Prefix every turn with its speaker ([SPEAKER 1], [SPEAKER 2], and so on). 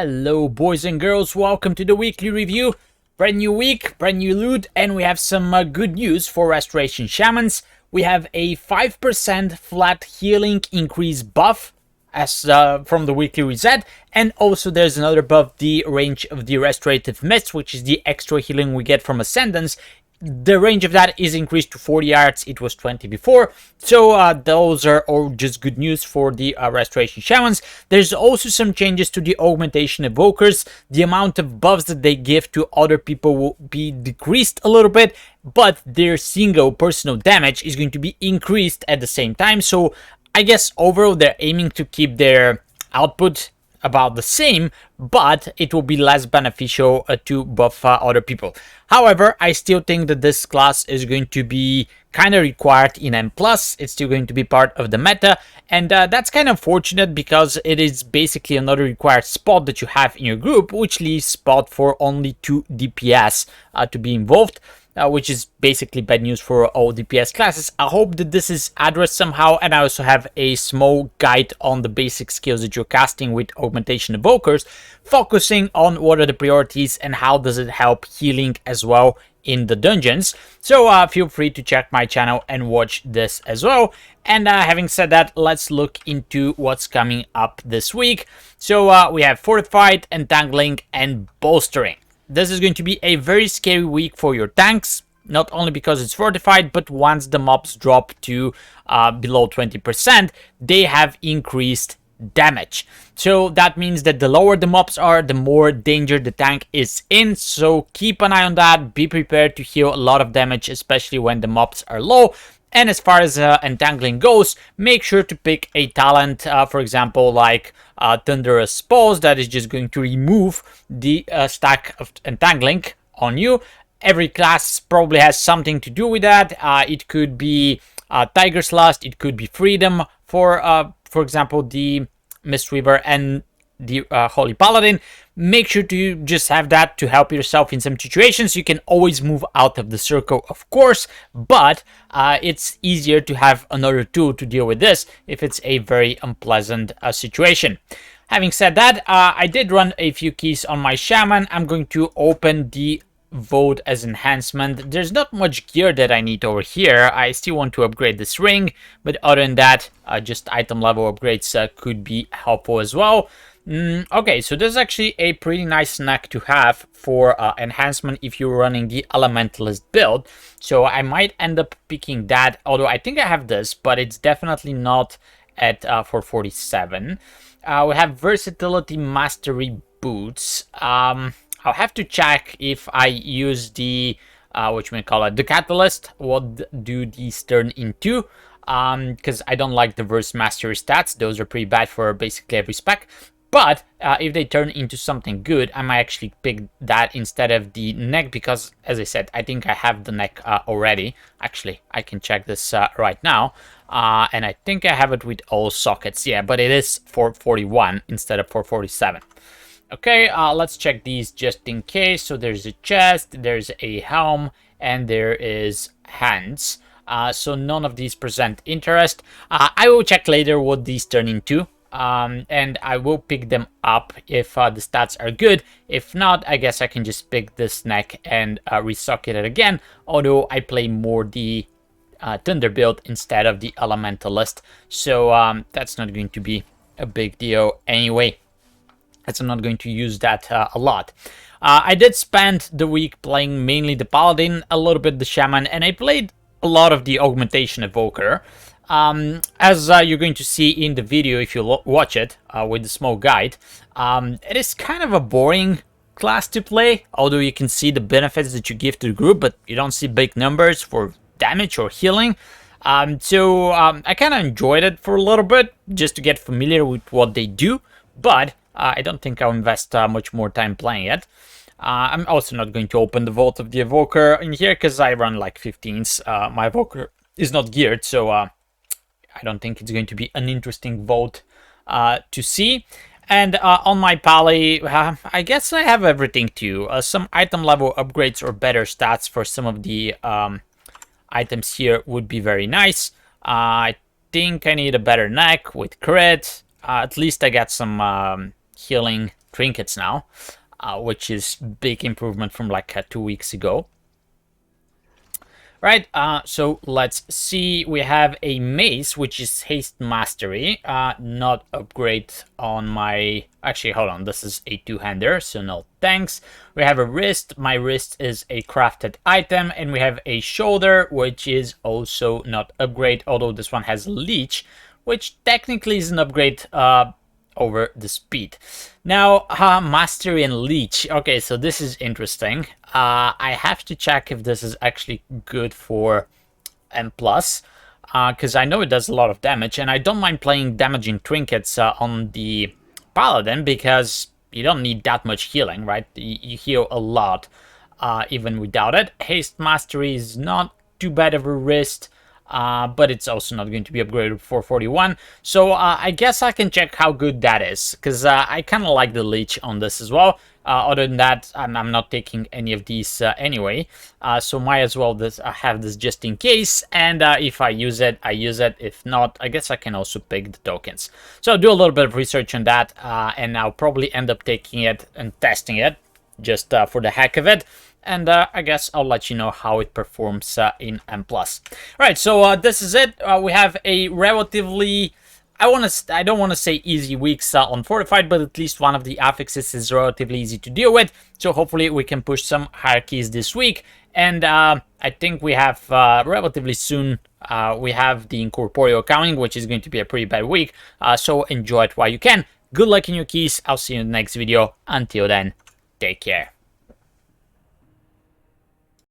[SPEAKER 1] Hello boys and girls, welcome to the weekly review. Brand new week, brand new loot, and we have some good news for Restoration Shamans. We have a 5% flat healing increase buff as from the weekly reset, and also there's another buff, the range of the Restorative Mist, which is the extra healing we get from Ascendance. The range of that is increased to 40 yards. It was 20 before. So those are all just good news for the Restoration Shamans. There's also some changes to the Augmentation Evokers. The amount of buffs that they give to other people will be decreased a little bit, but their single personal damage is going to be increased at the same time. So I guess overall they're aiming to keep their output about the same, but it will be less beneficial to buff other people. However, I still think that this class is going to be kind of required in M+. It's still going to be part of the meta, and that's kind of fortunate because it is basically another required spot that you have in your group, which leaves spot for only 2 DPS to be involved. Which is basically bad news for all DPS classes. I hope that this is addressed somehow, and I also have a small guide on the basic skills that you're casting with Augmentation Evokers, focusing on what are the priorities and how does it help healing as well in the dungeons. So feel free to check my channel and watch this as well. And having said that, let's look into what's coming up this week. So we have Fortified, Entangling, and Bolstering. This is going to be a very scary week for your tanks, not only because it's fortified, but once the mobs drop to below 20%, they have increased damage. So that means that the lower the mobs are, the more danger the tank is in. So keep an eye on that. Be prepared to heal a lot of damage, especially when the mobs are low. And as far as Entangling goes, make sure to pick a talent, for example, like Thunderous Pulse, that is just going to remove the stack of Entangling on you. Every class probably has something to do with that. It could be Tiger's Lust, it could be Freedom for example, the Mistweaver and the Holy Paladin. Make sure to just have that to help yourself in some situations. You can always move out of the circle, of course, but it's easier to have another tool to deal with this if it's a very unpleasant situation. Having said that, I did run a few keys on my Shaman. I'm going to open the vote as enhancement. There's not much gear that I need over here. I still want to upgrade this ring, but other than that, just item level upgrades could be helpful as well. Okay, so this is actually a pretty nice snack to have for enhancement if you're running the Elementalist build. So I might end up picking that, although I think I have this, but it's definitely not at 447. We have Versatility Mastery Boots. I'll have to check if I use the, the Catalyst. What do these turn into? Because I don't like the Verse Mastery stats. Those are pretty bad for basically every spec. But if they turn into something good, I might actually pick that instead of the neck because, as I said, I think I have the neck already. Actually, I can check this right now. And I think I have it with all sockets. Yeah, but it is 441 instead of 447. Okay, let's check these just in case. So there's a chest, there's a helm, and there is hands. So none of these present interest. I will check later what these turn into. And I will pick them up if the stats are good. If not, I guess I can just pick this neck and resocket it again. Although I play more the Thunder build instead of the Elementalist. So that's not going to be a big deal anyway. As I'm not going to use that a lot. I did spend the week playing mainly the Paladin, a little bit the Shaman, and I played a lot of the Augmentation Evoker. As you're going to see in the video if you watch it with the small guide, it is kind of a boring class to play, although you can see the benefits that you give to the group, but you don't see big numbers for damage or healing. So I kind of enjoyed it for a little bit, just to get familiar with what they do, but I don't think I'll invest much more time playing it. I'm also not going to open the Vault of the Evoker in here, because I run like 15s. My Evoker is not geared, so I don't think it's going to be an interesting vault to see. And on my pally, I guess I have everything too. Some item level upgrades or better stats for some of the items here would be very nice. I think I need a better neck with crit. At least I got some healing trinkets now, which is big improvement from like 2 weeks ago. Right, so let's see. We have a mace, which is haste mastery, not upgrade on my... Actually, hold on, this is a two-hander, so no thanks. We have a wrist. My wrist is a crafted item, and we have a shoulder, which is also not upgrade, although this one has leech, which technically is an upgrade over the speed. Now, mastery and leech. Okay, so this is interesting. I have to check if this is actually good for M+, because I know it does a lot of damage, and I don't mind playing damaging trinkets on the paladin, because you don't need that much healing, right? You heal a lot, even without it. Haste mastery is not too bad of a wrist, but it's also not going to be upgraded for 41. So I guess I can check how good that is, because I kind of like the leech on this as well. Other than that, I'm not taking any of these anyway, so might as well have this just in case, and if I use it, I use it. If not, I guess I can also pick the tokens. So I'll do a little bbit of research on that, and I'll probably end up taking it and testing it, just for the heck of it. And I guess I'll let you know how it performs in M+. Alright, so this is it. We have a relatively... I don't want to say easy weeks on Fortified, but at least one of the affixes is relatively easy to deal with. So hopefully we can push some hierarchies this week. And I think we have relatively soon, we have the Incorporeal coming, which is going to be a pretty bad week. So enjoy it while you can. Good luck in your keys. I'll see you in the next video. Until then, take care.